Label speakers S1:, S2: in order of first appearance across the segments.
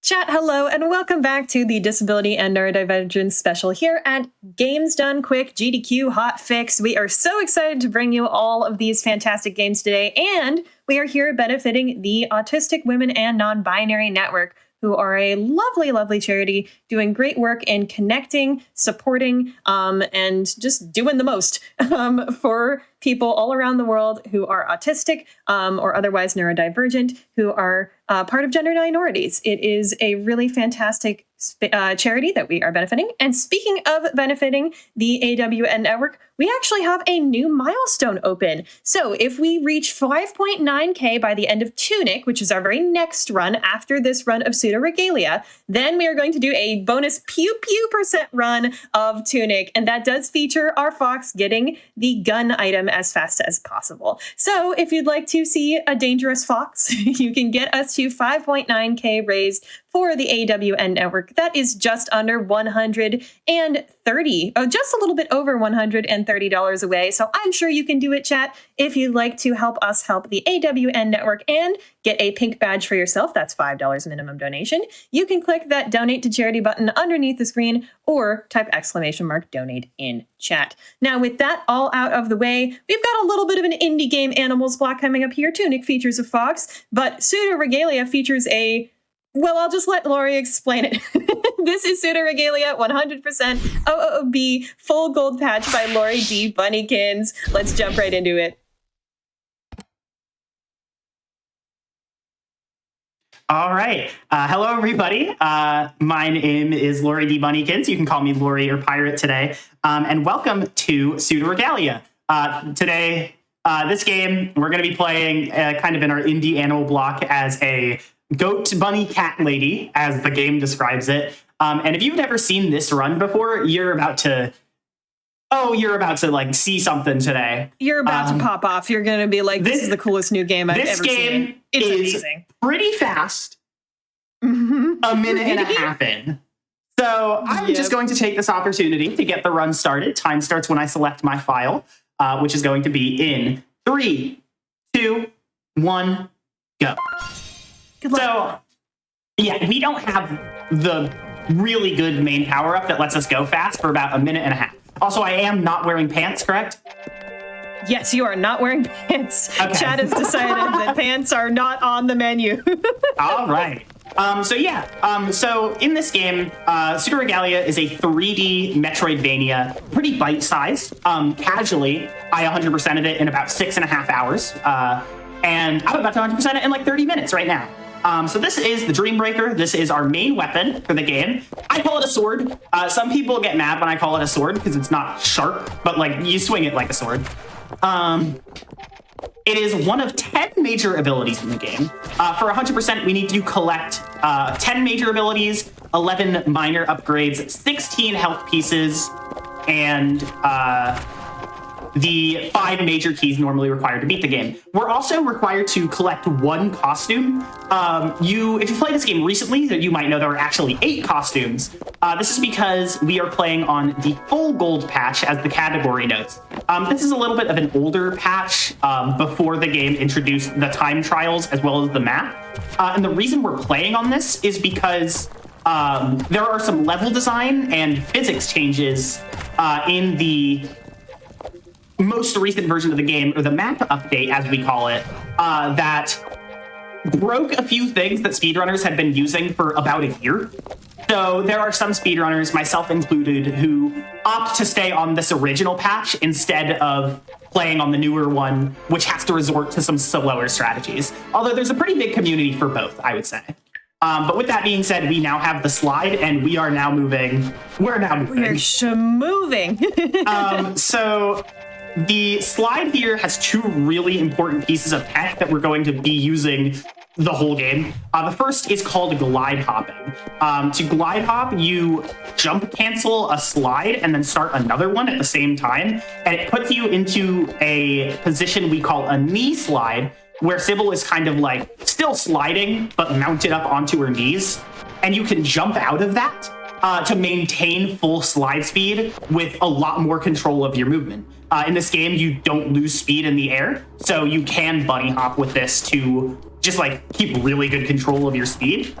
S1: Chat, hello, and welcome back to the Disability and Neurodivergence special here at Games Done Quick GDQ Hot Fix. We are so excited to bring you all of these fantastic games today, and we are here benefiting the Autistic Women and Non-Binary Network, who are a lovely, lovely charity doing great work in connecting, supporting, and just doing the most for people all around the world who are autistic or otherwise neurodivergent, who are part of gender minorities. It is a really fantastic charity that we are benefiting. And speaking of benefiting the AWN network, we actually have a new milestone open. So if we reach 5.9K by the end of Tunic, which is our very next run after this run of Pseudoregalia, then we are going to do a bonus pew % run of Tunic. And that does feature our fox getting the gun item as fast as possible. So if you'd like to see a dangerous fox, you can get us to 5.9K raised for the AWN network. That is just under 130, just a little bit over $130 away. So I'm sure you can do it, chat. If you'd like to help us help the AWN network and get a pink badge for yourself, that's $5 minimum donation. You can click that donate to charity button underneath the screen or type !donate in chat. Now, with that all out of the way, we've got a little bit of an indie game animals block coming up here. Tunic features a fox, but Pseudoregalia features well, I'll just let Laurie explain it. This is Pseudoregalia 100% OOB full gold patch by LaurieDBunnykins. Let's jump right into it.
S2: All right. Hello, everybody. My name is LaurieDBunnykins. You can call me Laurie or Pirate today. And welcome to Pseudoregalia. Today, this game, we're going to be playing kind of in our indie animal block as a goat, bunny, cat lady, as the game describes it. And if you've never seen this run before, you're about to like see something today.
S1: You're about to pop off. You're going to be like, this is the coolest new game I've ever seen. It's amazing.
S2: Pretty fast. A minute and a half in. So I'm just going to take this opportunity to get the run started. Time starts when I select my file, which is going to be in 3, 2, 1, go. So, yeah, we don't have the really good main power-up that lets us go fast for about a minute and a half. Also, I am not wearing pants, correct?
S1: Yes, you are not wearing pants.
S2: Okay.
S1: Chad has decided that pants are not on the menu.
S2: All right. So in this game, Pseudoregalia is a 3D Metroidvania, pretty bite-sized. Casually, I 100% of it in about 6.5 hours. And I'm about to 100% it in like 30 minutes right now. So this is the Dreambreaker. This is our main weapon for the game. I call it a sword. Some people get mad when I call it a sword because it's not sharp, but like you swing it like a sword. It is one of 10 major abilities in the game. For 100%, we need to collect 10 major abilities, 11 minor upgrades, 16 health pieces, and the 5 major keys normally required to beat the game. We're also required to collect 1 costume. If you played this game recently, you might know there are actually 8 costumes. This is because we are playing on the full gold patch, as the category notes. This is a little bit of an older patch before the game introduced the time trials as well as the map. And the reason we're playing on this is because there are some level design and physics changes in the most recent version of the game, or the map update, as we call it, that broke a few things that speedrunners had been using for about a year. So there are some speedrunners, myself included, who opt to stay on this original patch instead of playing on the newer one, which has to resort to some slower strategies. Although there's a pretty big community for both, I would say. But with that being said, we now have the slide, and we are now moving. We're
S1: moving.
S2: So the slide here has 2 really important pieces of tech that we're going to be using the whole game. The first is called glide hopping. To glide hop, you jump cancel a slide and then start another one at the same time, and it puts you into a position we call a knee slide, where Sybil is kind of like still sliding, but mounted up onto her knees, and you can jump out of that to maintain full slide speed with a lot more control of your movement. In this game, you don't lose speed in the air, so you can bunny hop with this to just like keep really good control of your speed.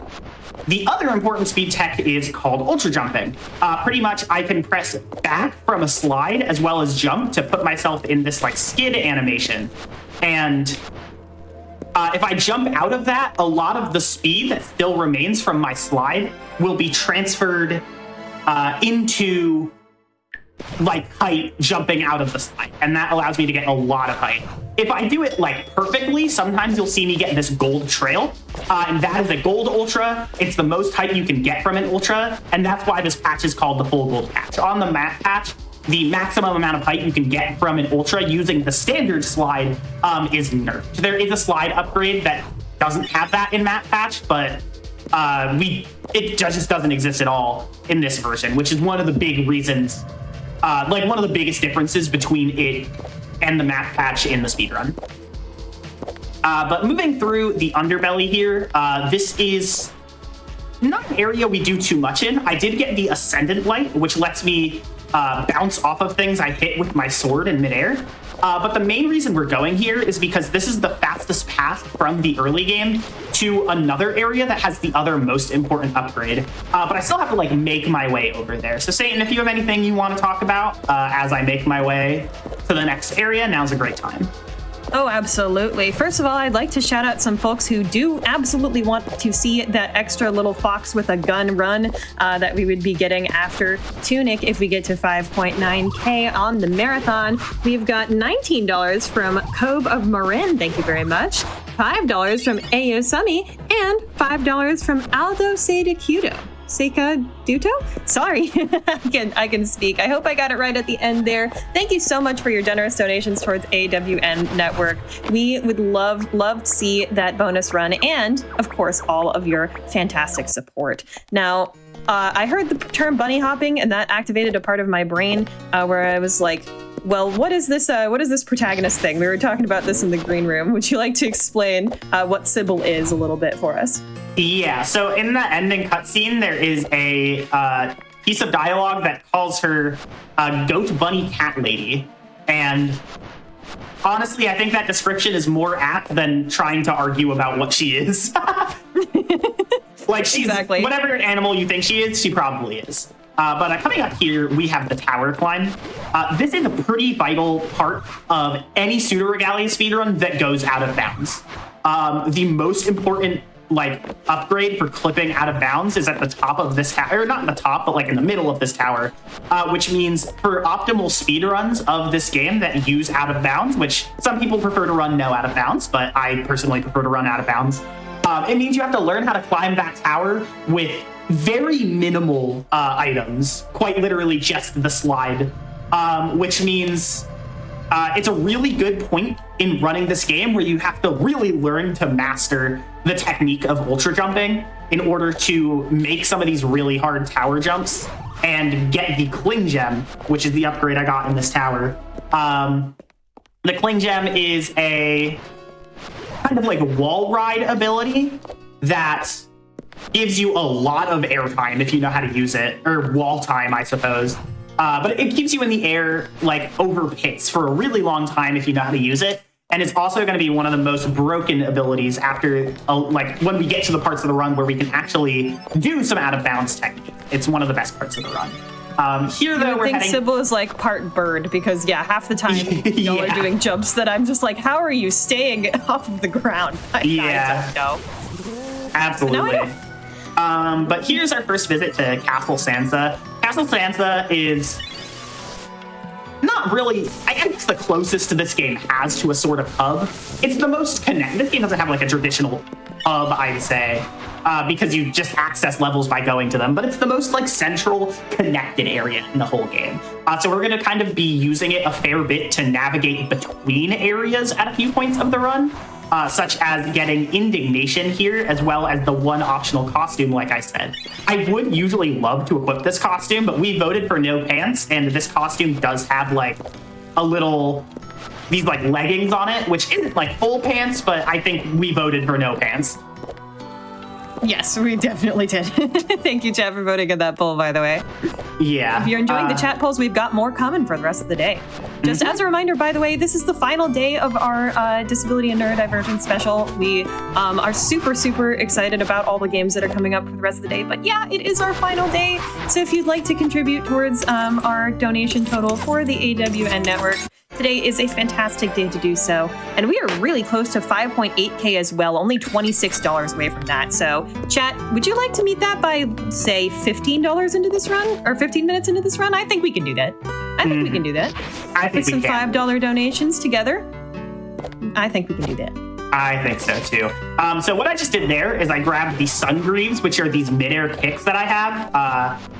S2: The other important speed tech is called ultra jumping. Pretty much I can press back from a slide as well as jump to put myself in this like skid animation. And if I jump out of that, a lot of the speed that still remains from my slide will be transferred into like height jumping out of the slide, and that allows me to get a lot of height. If I do it like perfectly, sometimes you'll see me get this gold trail, and that is a gold ultra. It's the most height you can get from an ultra, and that's why this patch is called the full gold patch. On the map patch, the maximum amount of height you can get from an ultra using the standard slide is nerfed. There is a slide upgrade that doesn't have that in map patch, but it just doesn't exist at all in this version, which is one of the big reasons, like one of the biggest differences between it and the map patch in the speedrun. But moving through the underbelly here, this is not an area we do too much in. I did get the Ascendant Light, which lets me bounce off of things I hit with my sword in midair. But the main reason we're going here is because this is the fastest path from the early game to another area that has the other most important upgrade. But I still have to like make my way over there. So Satan, if you have anything you want to talk about as I make my way to the next area, now's a great time.
S1: Oh, absolutely. First of all, I'd like to shout out some folks who do absolutely want to see that extra little fox with a gun run that we would be getting after Tunic if we get to 5.9K on the marathon. We've got $19 from Cove of Marin, thank you very much, $5 from Ayosami, and $5 from Aldo Seika Duto? Sorry, I can speak. I hope I got it right at the end there. Thank you so much for your generous donations towards AWN Network. We would love to see that bonus run and, of course, all of your fantastic support. Now, I heard the term bunny hopping, and that activated a part of my brain where I was like, well, what is this protagonist thing? We were talking about this in the green room. Would you like to explain what Sybil is a little bit for us?
S2: Yeah, so in the ending cutscene, there is a piece of dialogue that calls her Goat Bunny Cat Lady. And honestly, I think that description is more apt than trying to argue about what she is. Like, she's exactly whatever animal you think she is, she probably is. But coming up here, we have the tower climb. This is a pretty vital part of any Pseudoregalia speedrun that goes out of bounds. The most important upgrade for clipping out of bounds is at the top of this tower, or not in the top, but like in the middle of this tower, which means for optimal speedruns of this game that use out of bounds, which some people prefer to run no out of bounds, but I personally prefer to run out of bounds. It means you have to learn how to climb that tower with very minimal items, quite literally just the slide, which means it's a really good point in running this game where you have to really learn to master the technique of ultra jumping in order to make some of these really hard tower jumps and get the Cling Gem, which is the upgrade I got in this tower. The Cling Gem is a kind of like wall ride ability that gives you a lot of air time if you know how to use it, or wall time, I suppose. But it keeps you in the air like over pits for a really long time if you know how to use it. And it's also going to be one of the most broken abilities after, when we get to the parts of the run where we can actually do some out of bounds technique. It's one of the best parts of the run. Here, though, we're heading... I think
S1: Sybil is like part bird because, yeah, half the time y'all are doing jumps that I'm just like, how are you staying off of the ground? I don't know.
S2: Absolutely. But here's our first visit to Castle Sansa. Castle Sansa is not really, I guess, the closest to this game has to a sort of hub. It's the most connected. This game doesn't have like a traditional hub, I'd say, because you just access levels by going to them, but it's the most like central connected area in the whole game. So we're going to kind of be using it a fair bit to navigate between areas at a few points of the run. Such as getting Indignation here, as well as the one optional costume, like I said. I would usually love to equip this costume, but we voted for no pants, and this costume does have, like, these, like, leggings on it, which isn't, like, full pants, but I think we voted for no pants.
S1: Yes, we definitely did. Thank you, chat, for voting in that poll, by the way.
S2: Yeah.
S1: If you're enjoying the chat polls, we've got more coming for the rest of the day. Just as a reminder, by the way, this is the final day of our Disability and Neurodivergence special. We are super, super excited about all the games that are coming up for the rest of the day. But yeah, it is our final day. So if you'd like to contribute towards our donation total for the AWN network, today is a fantastic day to do so. And we are really close to 5.8K as well, only $26 away from that. So chat, would you like to meet that by, say, $15 into this run? Or 15 minutes into this run? I think we can do that. I think we can do that.
S2: I think
S1: Put some
S2: we can.
S1: $5 donations together. I think we can do that.
S2: I think so too. So what I just did there is I grabbed the sun greaves, which are these midair kicks that I have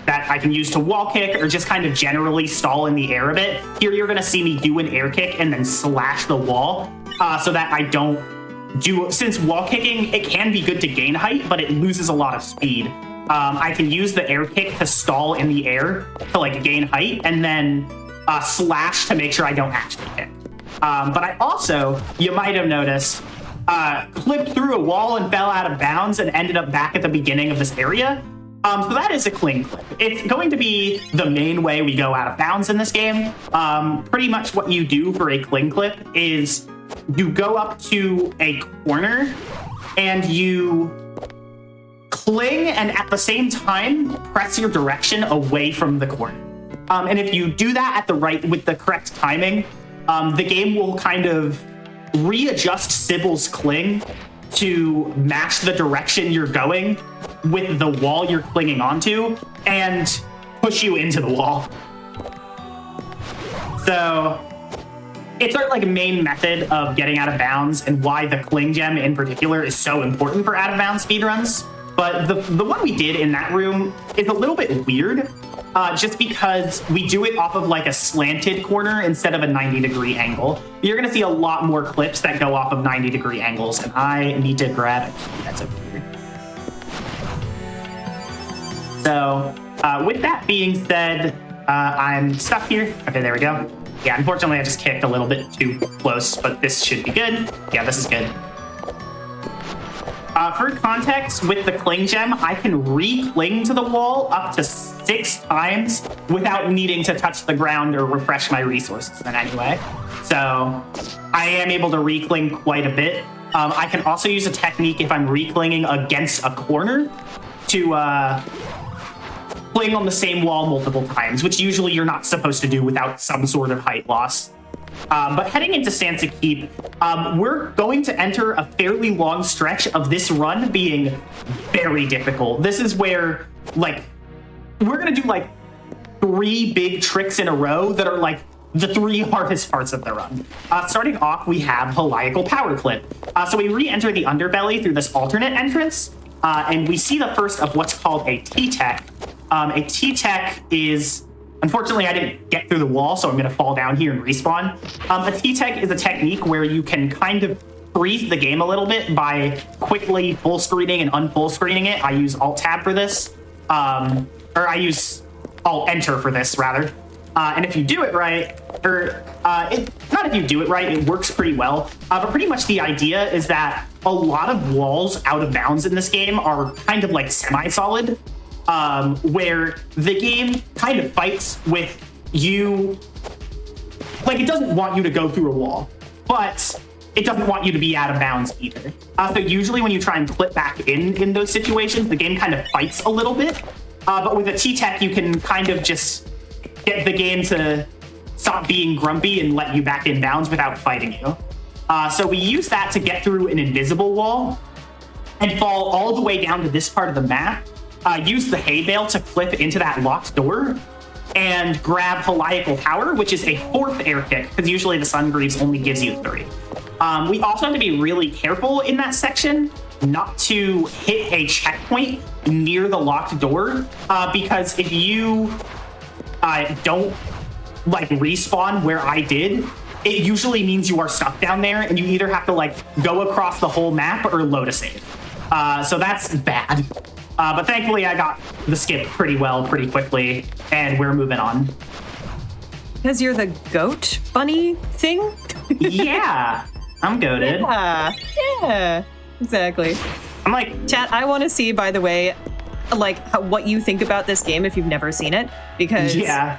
S2: that I can use to wall kick or just kind of generally stall in the air a bit. Here you're going to see me do an air kick and then slash the wall so that I don't do, since wall kicking, it can be good to gain height, but it loses a lot of speed. I can use the air kick to stall in the air to like gain height and then slash to make sure I don't actually hit. But I also, you might have noticed, clipped through a wall and fell out of bounds and ended up back at the beginning of this area. So that is a cling clip. It's going to be the main way we go out of bounds in this game. Pretty much what you do for a cling clip is you go up to a corner and you cling and at the same time press your direction away from the corner. And if you do that at with the correct timing, the game will kind of readjust Sybil's cling to match the direction you're going with the wall you're clinging onto and push you into the wall. So it's our like main method of getting out of bounds and why the cling gem in particular is so important for out of bounds speedruns. But the one we did in that room is a little bit weird. Just because we do it off of like a slanted corner instead of a 90-degree angle. You're going to see a lot more clips that go off of 90-degree angles, and I need to grab a key that's over here. So with that being said, I'm stuck here. Okay, there we go. Yeah, unfortunately, I just kicked a little bit too close, but this should be good. Yeah, this is good. For context, with the cling gem, I can re-cling to the wall up to 6 times without needing to touch the ground or refresh my resources in any way. So I am able to re-cling quite a bit. I can also use a technique if I'm re-clinging against a corner to cling on the same wall multiple times, which usually you're not supposed to do without some sort of height loss. But heading into Sansa Keep, we're going to enter a fairly long stretch of this run being very difficult. This is where, like, we're going to do, like, 3 big tricks in a row that are, like, the 3 hardest parts of the run. Starting off, we have Heliacal Power Clip. So we re-enter the underbelly through this alternate entrance, and we see the first of what's called a T-Tech. A T-Tech is... Unfortunately, I didn't get through the wall, so I'm going to fall down here and respawn. A T-Tech is a technique where you can kind of freeze the game a little bit by quickly full screening and unfull screening it. I use Alt-Tab for this, or I use Alt-Enter for this, rather. And if you do it right, not if you do it right, it works pretty well. But pretty much the idea is that a lot of walls out of bounds in this game are kind of like semi-solid. Where the game kind of fights with you, like it doesn't want you to go through a wall, but it doesn't want you to be out of bounds either. So usually when you try and clip back in those situations, the game kind of fights a little bit. But with a T-Tech, you can kind of just get the game to stop being grumpy and let you back in bounds without fighting you. So we use that to get through an invisible wall and fall all the way down to this part of the map. Use the hay bale to clip into that locked door and grab Heliacal Power, which is a 4th air kick, because usually the Sun Greaves only gives you 3. We also have to be really careful in that section not to hit a checkpoint near the locked door, because if you don't like respawn where I did, it usually means you are stuck down there and you either have to like go across the whole map or load a save. So that's bad. But thankfully, I got the skip pretty well, pretty quickly, and we're moving on.
S1: Because you're the goat bunny thing?
S2: Yeah, I'm goated.
S1: Yeah, exactly.
S2: I'm like,
S1: Chat, I want to see, by the way, like what you think about this game if you've never seen it, because
S2: yeah.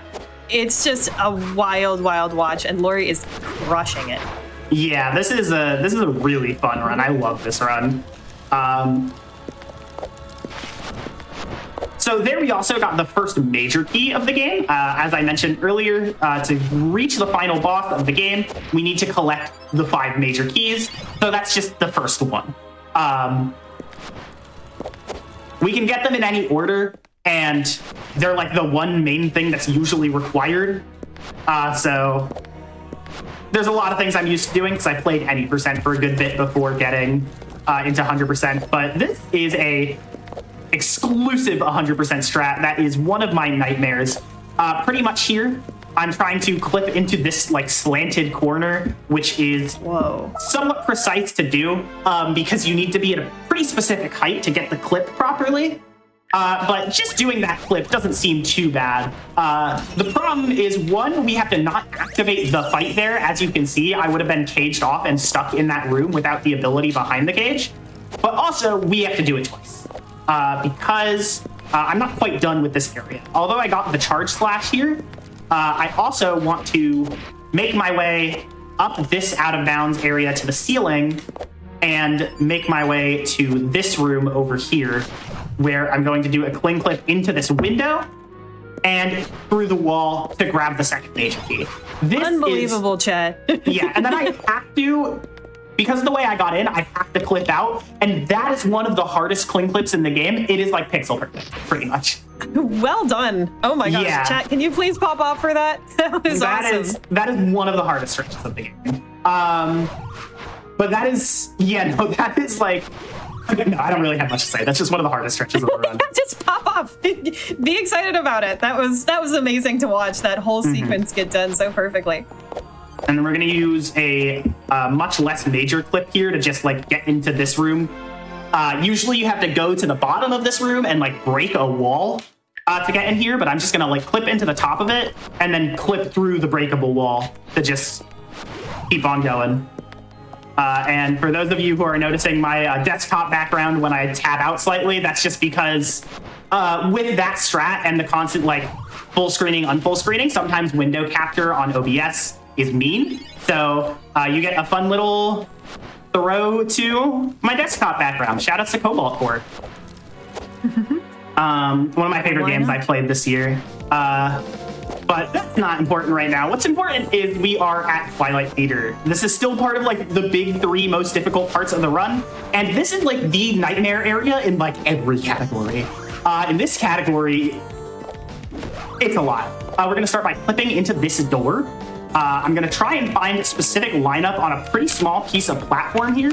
S1: it's just a wild, wild watch, and Laurie is crushing it.
S2: Yeah, this is a really fun run. I love this run. So there we also got the first major key of the game. As I mentioned earlier, to reach the final boss of the game, we need to collect the 5 major keys. So that's just the first one. We can get them in any order, and they're like the one main thing that's usually required. So there's a lot of things I'm used to doing because I played any percent for a good bit before getting into 100%. But this is a exclusive 100% strat that is one of my nightmares. Pretty much here, I'm trying to clip into this like slanted corner, which is somewhat precise to do because you need to be at a pretty specific height to get the clip properly. But just doing that clip doesn't seem too bad. The problem is, one, we have to not activate the fight there. As you can see, I would have been caged off and stuck in that room without the ability behind the cage. But also, we have to do it twice because I'm not quite done with this area. Although I got the charge slash here, I also want to make my way up this out of bounds area to the ceiling and make my way to this room over here, where I'm going to do a cling clip into this window and through the wall to grab the second major key. This
S1: Unbelievable, chat.
S2: Yeah, and then I have to, because of the way I got in, I have to clip out, and that is one of the hardest cling clips in the game. It is like pixel perfect, pretty much.
S1: Well done. Oh my gosh,
S2: Yeah.
S1: chat, can you please pop off for that? That was awesome.
S2: That is one of the hardest stretches of the game. But that is, that is like, no, I don't really have much to say. That's just one of the hardest stretches of the run.
S1: Just pop off. Be excited about it. That was amazing to watch that whole sequence get done so perfectly.
S2: And then we're going to use a much less major clip here to just like get into this room. Usually you have to go to the bottom of this room and like break a wall to get in here, but I'm just going to like clip into the top of it and then clip through the breakable wall to just keep on going. And for those of you who are noticing my desktop background when I tab out slightly, that's just because with that strat and the constant like full screening, unfull screening, sometimes window capture on OBS is mean. So you get a fun little throw to my desktop background. Shout out to Cobalt Core. One of my favorite games I played this year. But that's not important right now. What's important is we are at Twilight Theater. This is still part of like the big 3 most difficult parts of the run. And this is like the nightmare area in like every category. In this category, it's a lot. We're gonna start by clipping into this door. I'm gonna try and find a specific lineup on a pretty small piece of platform here,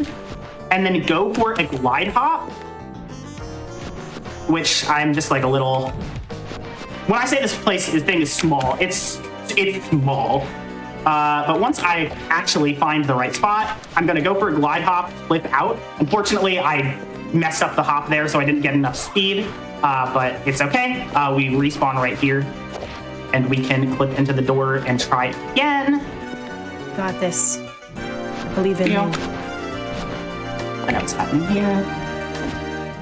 S2: and then go for a glide hop, which I'm just like a little... When I say this thing is small, it's small. But once I actually find the right spot, I'm gonna go for a glide hop, flip out. Unfortunately, I messed up the hop there, so I didn't get enough speed, but it's okay. We respawn right here, and we can clip into the door and try it again.
S1: Got this. I believe in you.
S2: I know what's happening here.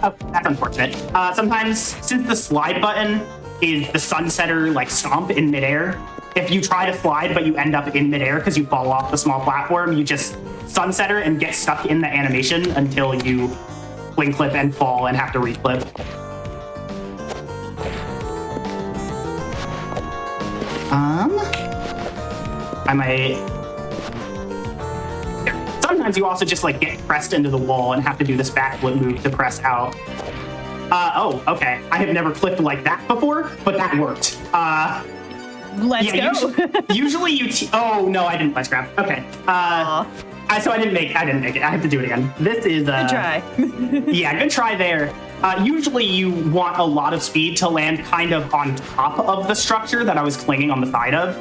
S2: Oh, that's unfortunate. Sometimes, since the slide button is the sunsetter like stomp in midair, if you try to slide but you end up in midair because you fall off the small platform, you just sunsetter and get stuck in the animation until you wing clip and fall and have to reclip. I might... Sometimes you also just like get pressed into the wall and have to do this backflip move to press out. Oh, okay. I have never clipped like that before, but that worked.
S1: Let's go.
S2: Usually you... Oh, no, I didn't. Let's grab. Okay. So I didn't make it. I have to do it again. This is...
S1: Good try.
S2: Yeah, good try there. Usually you want a lot of speed to land kind of on top of the structure that I was clinging on the side of,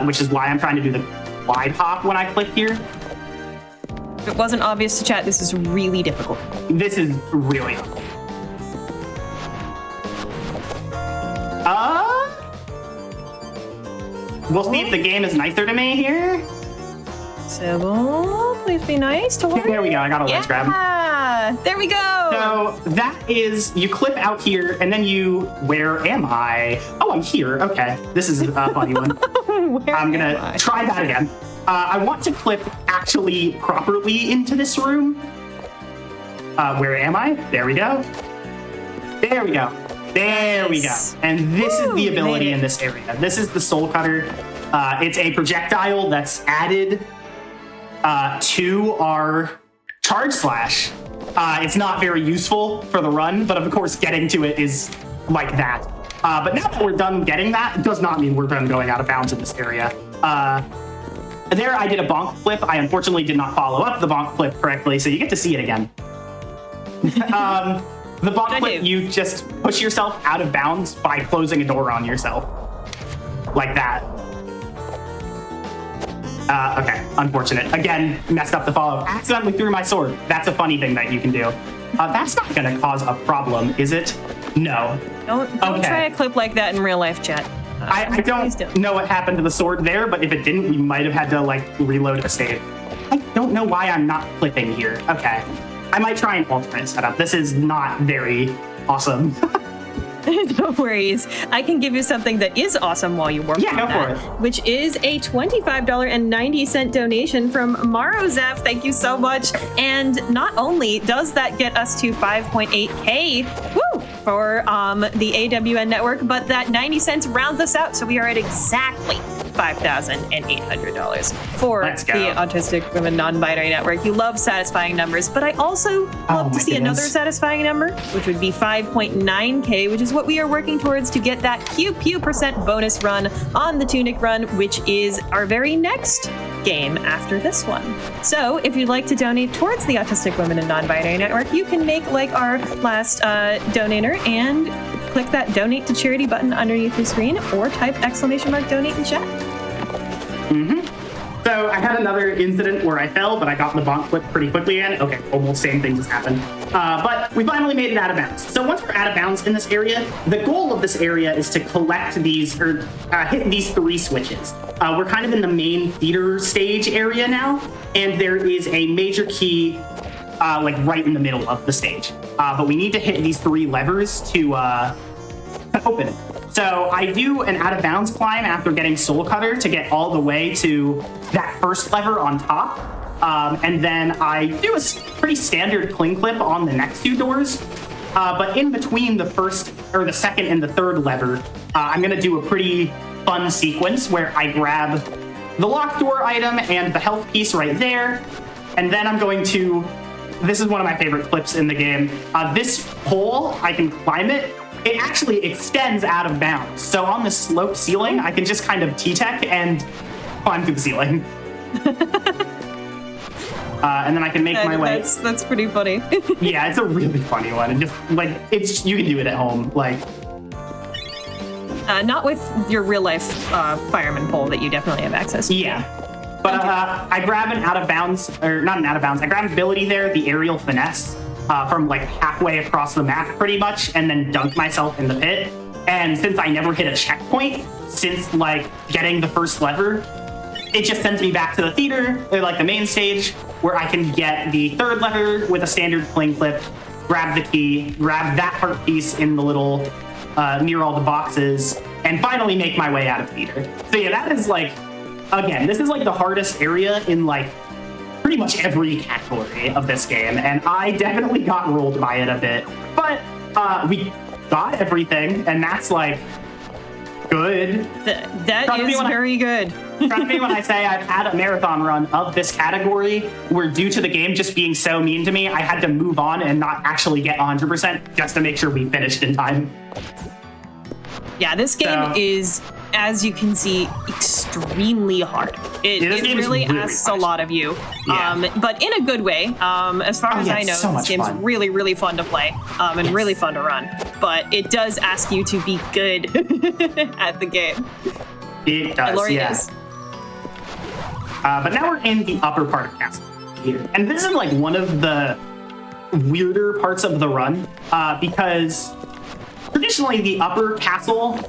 S2: which is why I'm trying to do the glide hop when I click here.
S1: If it wasn't obvious to chat, this is really difficult.
S2: This is really hard. We'll see if the game is nicer to me here.
S1: Sybil, Please be nice to Laurie.
S2: There we go. I got a ledge grab.
S1: Yeah, there we go.
S2: So that is, you clip out here, and then you, where am I? Oh, I'm here. Okay. This is a funny one. I'm going to try that again. I want to clip actually properly into this room. Where am I? There we go. There we go. There we go. And this is the ability in this area. This is the Soul Cutter. It's a projectile that's added to our Charge Slash. It's not very useful for the run, but of course getting to it is like that. But now that we're done getting that, it does not mean we're done going out of bounds in this area. There I did a bonk flip. I unfortunately did not follow up the bonk flip correctly, so you get to see it again. The bonk flip, you just push yourself out of bounds by closing a door on yourself. Like that. Okay, unfortunate. Again, messed up the follow. Accidentally threw my sword. That's a funny thing that you can do. That's not gonna cause a problem, is it? No.
S1: Don't try a clip like that in real life, chat.
S2: I don't know what happened to the sword there, but if it didn't, we might have had to like reload a save. I don't know why I'm not clipping here. Okay. I might try an alternate setup. This is not very awesome.
S1: No worries. I can give you something that is awesome while you work on that.
S2: Yeah, go for it.
S1: Which is a $25.90 donation from Marozef. Thank you so much. And not only does that get us to 5.8K for the AWN network, but that 90 cents rounds us out. So we are at exactly $5,800 for the Autistic Women Non-Binary Network. You love satisfying numbers, but I also love to see another satisfying number, which would be 5.9K, which is what we are working towards to get that % bonus run on the Tunic run, which is our very next game after this one. So if you'd like to donate towards the Autistic Women and Non-Binary Network, you can make like our last donator and click that donate to charity button underneath the screen or type !donate in chat.
S2: So I had another incident where I fell, but I got the bonk flip pretty quickly again. Okay, almost same thing just happened. But we finally made it out of bounds. So once we're out of bounds in this area, the goal of this area is to collect these, or hit these 3 switches. We're kind of in the main theater stage area now, and there is a major key like right in the middle of the stage. But we need to hit these 3 levers to open it. So I do an out of bounds climb after getting Soul Cutter to get all the way to that first lever on top. And then I do a pretty standard cling clip on the next 2 doors. But in between the first, or the second and the third lever, I'm gonna do a pretty fun sequence where I grab the locked door item and the health piece right there. And then I'm going to, this is one of my favorite clips in the game. This pole, I can climb it. It actually extends out of bounds. So on the sloped ceiling, I can just kind of T-tech and climb through the ceiling. And then I can make my way.
S1: That's pretty funny.
S2: Yeah, it's a really funny one. And just like, it's, you can do it at home. Like,
S1: not with your real life fireman pole that you definitely have access to.
S2: Yeah. But I grab an out of bounds, or not an out of bounds, I grab an ability there, the aerial finesse. From like halfway across the map pretty much, and then dunk myself in the pit. And since I never hit a checkpoint since like getting the first lever, it just sends me back to the theater, or like the main stage, where I can get the third lever with a standard cling clip, grab the key, grab that heart piece in the little near all the boxes, and finally make my way out of theater. So yeah, that is like, again, this is like the hardest area in like pretty much every category of this game, and I definitely got rolled by it a bit, but we got everything, and that's like good.
S1: That is very good.
S2: Trust me when I say I've had a marathon run of this category where, due to the game just being so mean to me, I had to move on and not actually get 100% just to make sure we finished in time.
S1: Yeah, this game is, as you can see, extremely hard. It really asks a lot of you, but in a good way. As far as I know, this game's really, really fun to play and really fun to run. But it does ask you to be good at the game.
S2: It does,
S1: yes.
S2: But now we're in the upper part of Castle here. And this is like one of the weirder parts of the run because traditionally the upper castle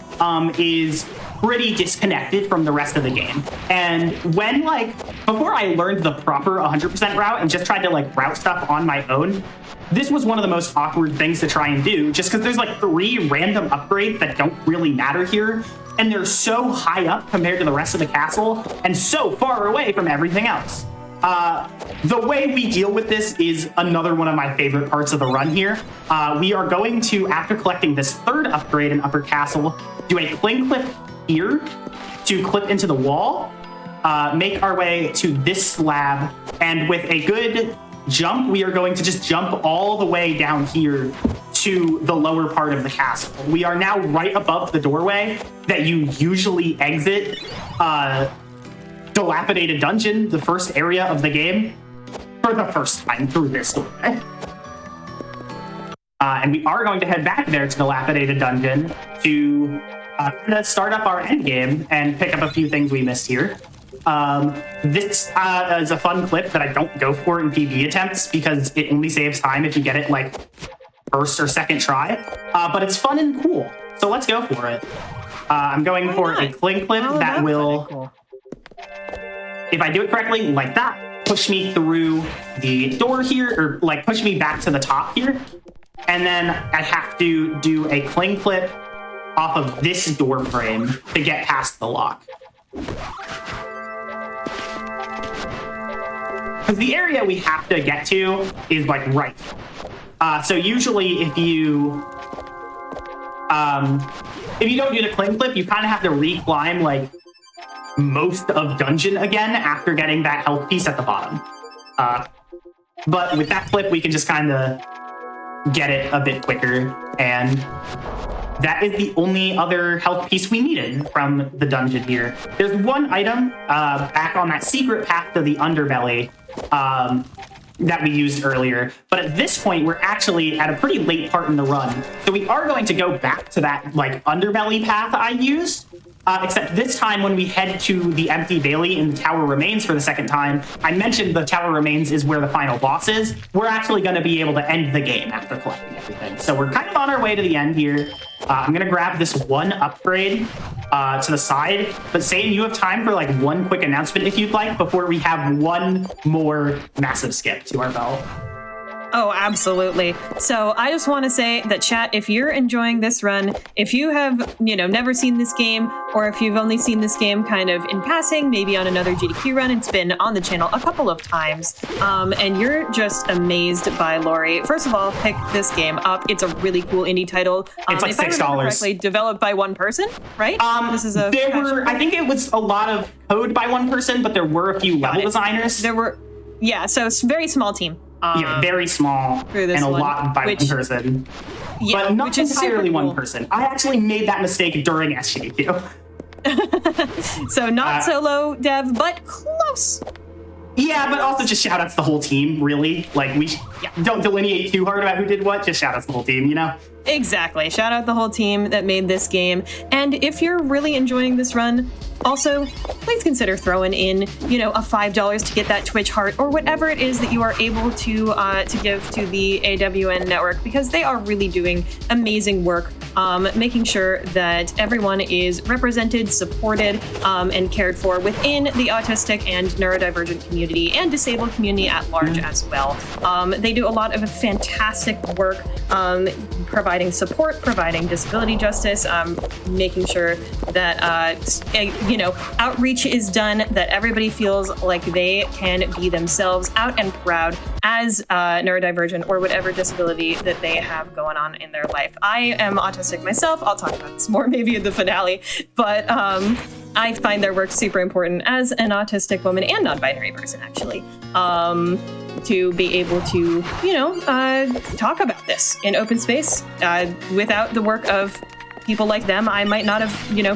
S2: is pretty disconnected from the rest of the game. And when, like, before I learned the proper 100% route and just tried to, like, route stuff on my own, this was one of the most awkward things to try and do, just because there's, like, 3 random upgrades that don't really matter here, and they're so high up compared to the rest of the castle, and so far away from everything else. The way we deal with this is another one of my favorite parts of the run here. We are going to, after collecting this 3rd upgrade in Upper Castle, do a cling clip here to clip into the wall, make our way to this slab, and with a good jump, we are going to just jump all the way down here to the lower part of the castle. We are now right above the doorway that you usually exit Dilapidated Dungeon, the first area of the game, for the first time through this doorway. And we are going to head back there to Dilapidated Dungeon to start up our end game and pick up a few things we missed here. This is a fun clip that I don't go for in PB attempts because it only saves time if you get it like first or second try, but it's fun and cool. So let's go for it. I'm going for a cling clip that will, cool. If I do it correctly, like that, push me through the door here, or like push me back to the top here. And then I have to do a cling clip off of this door frame to get past the lock. Because the area we have to get to is like right. So usually if you don't do the cling clip, you kind of have to re-climb like most of dungeon again after getting that health piece at the bottom. But with that clip, we can just kind of get it a bit quicker, and that is the only other health piece we needed from the dungeon here. There's one item back on that secret path to the underbelly that we used earlier, but at this point we're actually at a pretty late part in the run, so we are going to go back to that like underbelly path I used, except this time when we head to the empty bailey in the Tower Remains for the second time. I mentioned the Tower Remains is where the final boss is. We're actually going to be able to end the game after collecting everything, so we're kind of on our way to the end here. I'm going to grab this one upgrade to the side, but Satan, you have time for like one quick announcement if you'd like before we have one more massive skip to our belt.
S1: Oh, absolutely. So I just want to say that, chat, if you're enjoying this run, if you have, never seen this game, or if you've only seen this game kind of in passing, maybe on another GDQ run, it's been on the channel a couple of times, and you're just amazed by Laurie. First of all, pick this game up. It's a really cool indie title.
S2: It's like $6.
S1: If I remember correctly, developed by one person, right? This is a.
S2: I think it was a lot of code by one person, but there were a few level designers.
S1: So it's a very small team.
S2: Very small and a lot by one person. Yeah, but not entirely one person. I actually made that mistake during SGDQ.
S1: So not solo dev, but close.
S2: Yeah, but also just shout outs the whole team, really. Like, we don't delineate too hard about who did what, just shout outs the whole team, Exactly. Shout out the whole team that made this game. And if you're really enjoying this run, also, please consider throwing in, a $5 to get that Twitch heart or whatever it is that you are able to give to the AWN network, because they are really doing amazing work, making sure that everyone is represented, supported, and cared for within the autistic and neurodivergent community and disabled community at large as well. They do a lot of fantastic work, providing support, providing disability justice, making sure that outreach is done, that everybody feels like they can be themselves out and proud as neurodivergent or whatever disability that they have going on in their life. I am autistic myself. I'll talk about this more maybe in the finale, but I find their work super important as an autistic woman and non-binary person, actually, to be able to, talk about this in open space. Without the work of people like them, I might not have,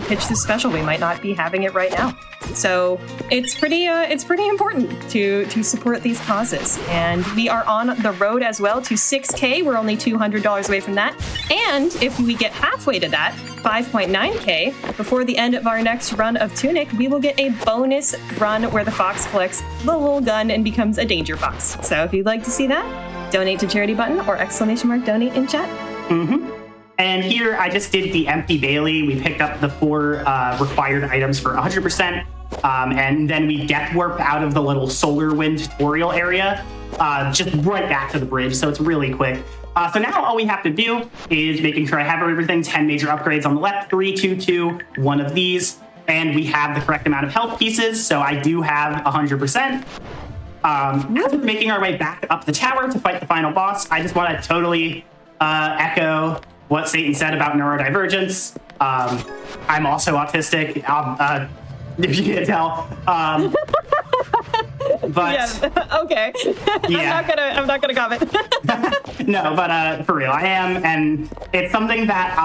S2: pitched this special. We might not be having it right now. So it's pretty important to support these causes. And we are on the road as well to 6K. We're only $200 away from that. And if we get halfway to that, 5.9K, before the end of our next run of Tunic, we will get a bonus run where the fox collects the little gun and becomes a danger fox. So if you'd like to see that, donate to charity button or !donate in chat. And here I just did the empty Bailey. We picked up the 4 required items for 100%. And then we death warp out of the little solar wind tutorial area, just right back to the bridge. So it's really quick. So now all we have to do is making sure I have everything. 10 major upgrades on the left, 3, 2, 2, 1 of these. And we have the correct amount of health pieces. So I do have 100%. As we're making our way back up the tower to fight the final boss, I just want to totally echo what Satan said about neurodivergence. I'm also autistic, if you can't tell. But
S1: yeah, okay.
S2: Yeah.
S1: I'm not gonna comment.
S2: No, but for real, I am, and it's something that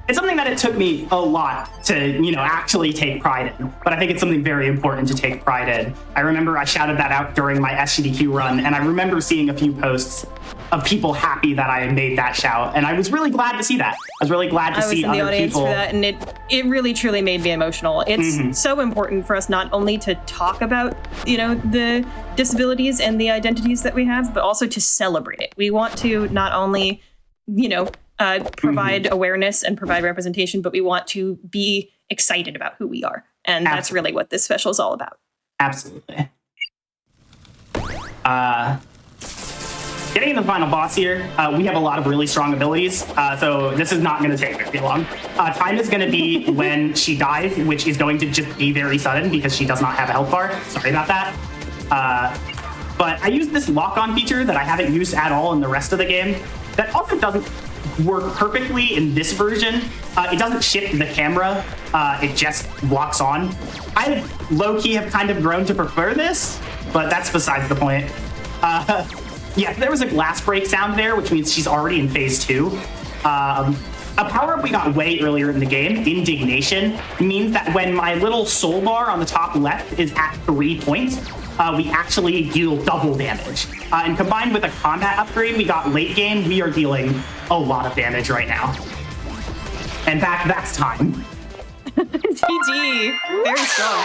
S2: it's something that it took me a lot to, actually take pride in. But I think it's something very important to take pride in. I remember I shouted that out during my SGDQ run, and I remember seeing a few posts of people happy that I made that shout, and I was really glad to see that. I was really glad to see other people. I was in the audience for
S1: that, and it really truly made me emotional. It's so important for us not only to talk about, the disabilities and the identities that we have, but also to celebrate it. We want to not only, provide awareness and provide representation, but we want to be excited about who we are. And that's really what this special is all about.
S2: Absolutely. Getting in the final boss here, we have a lot of really strong abilities, so this is not going to take very long. Time is going to be when she dies, which is going to just be very sudden because she does not have a health bar. Sorry about that. But I used this lock-on feature that I haven't used at all in the rest of the game that also doesn't work perfectly in this version. It doesn't shift the camera, it just locks on. I low-key have kind of grown to prefer this, but that's besides the point. Yeah, there was a glass break sound there, which means she's already in phase 2. A power-up we got way earlier in the game, Indignation, means that when my little soul bar on the top left is at 3 points, we actually deal double damage. And combined with a combat upgrade we got late game, we are dealing a lot of damage right now. In fact, that's time.
S1: GG. Very strong.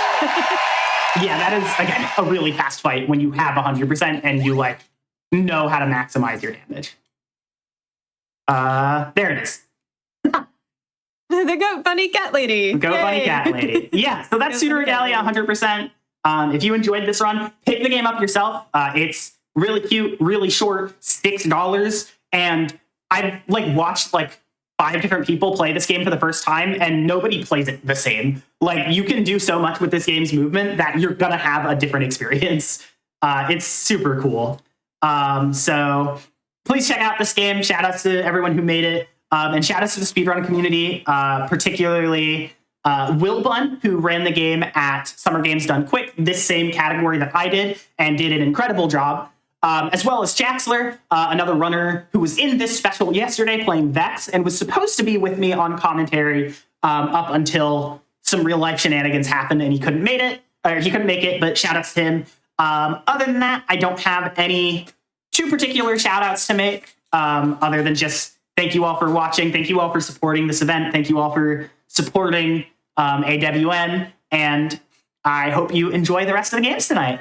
S2: Yeah, that is, again, a really fast fight when you have 100% and you, know how to maximize your damage. There it is.
S1: The Goat Bunny Cat Lady.
S2: Goat Bunny Cat Lady. Yeah, so that's Pseudoregalia 100%. If you enjoyed this run, pick the game up yourself. It's really cute, really short, $6. And I've watched 5 different people play this game for the first time, and nobody plays it the same. You can do so much with this game's movement that you're gonna have a different experience. It's super cool. So please check out this game. Shout outs to everyone who made it. And shout outs to the speedrun community, particularly Will Bun, who ran the game at Summer Games Done Quick, this same category that I did, and did an incredible job. As well as Jaxler, another runner who was in this special yesterday playing Vex and was supposed to be with me on commentary up until some real life shenanigans happened and he couldn't make it, but shout outs to him. Other than that, I don't have any too particular shout outs to make, other than just thank you all for watching. Thank you all for supporting this event. Thank you all for supporting AWN, and I hope you enjoy the rest of the games tonight.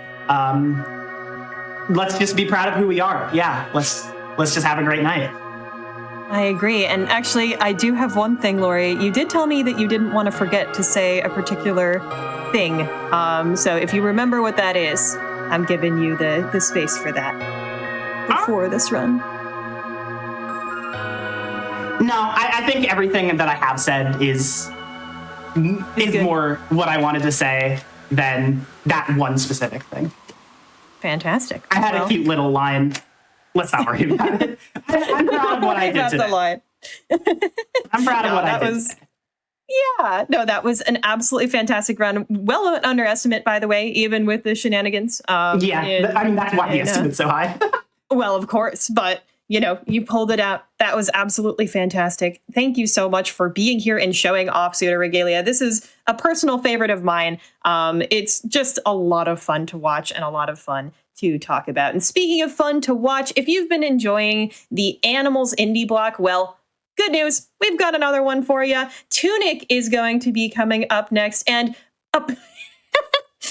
S2: Let's just be proud of who we are. Yeah, let's just have a great night.
S1: I agree. And actually, I do have one thing, Laurie. You did tell me that you didn't want to forget to say a particular thing. So if you remember what that is, I'm giving you the space for that before this run.
S2: No, I think everything that I have said is more what I wanted to say than that one specific thing.
S1: Fantastic.
S2: I had a cute little line. Let's not worry about it. I'm proud of what I did today.
S1: The line.
S2: I'm proud of what I did today.
S1: Yeah, no, that was an absolutely fantastic run. Well underestimate, by the way, even with the shenanigans.
S2: That's why the estimate's so high.
S1: Well, of course, but you pulled it out. That was absolutely fantastic. Thank you so much for being here and showing off Pseudoregalia. This is a personal favorite of mine. It's just a lot of fun to watch and a lot of fun to talk about. And speaking of fun to watch, if you've been enjoying the Animals indie block, well, good news. We've got another one for you. Tunic is going to be coming up next. And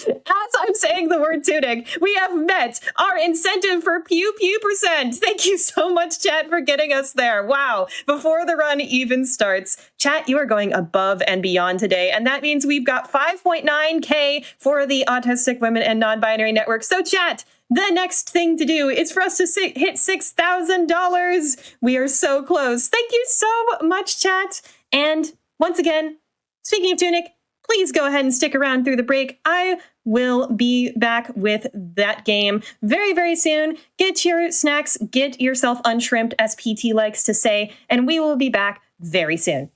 S1: As I'm saying the word tunic, we have met our incentive for pew pew percent. Thank you so much, chat, for getting us there. Wow. Before the run even starts, chat, you are going above and beyond today. And that means we've got 5.9K for the Autistic Women and Non-Binary Network. So chat, the next thing to do is for us to hit $6,000. We are so close. Thank you so much, chat. And once again, speaking of tunic, please go ahead and stick around through the break. I will be back with that game very, very soon. Get your snacks, get yourself unshrimped, as PT likes to say, and we will be back very soon.